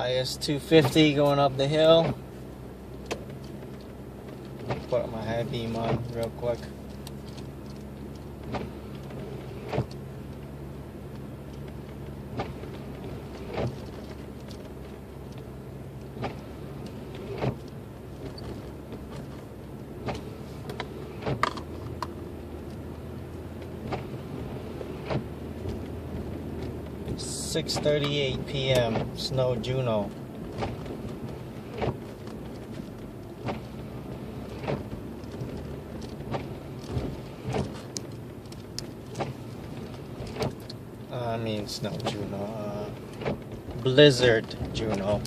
IS250 going up the hill. Put my high beam on real quick. .38 p.m. Snow Juno. I mean Snow Juno. Blizzard Juno.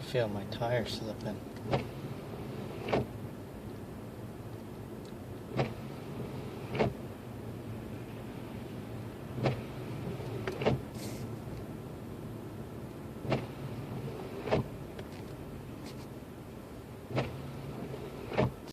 Feel my tires slipping.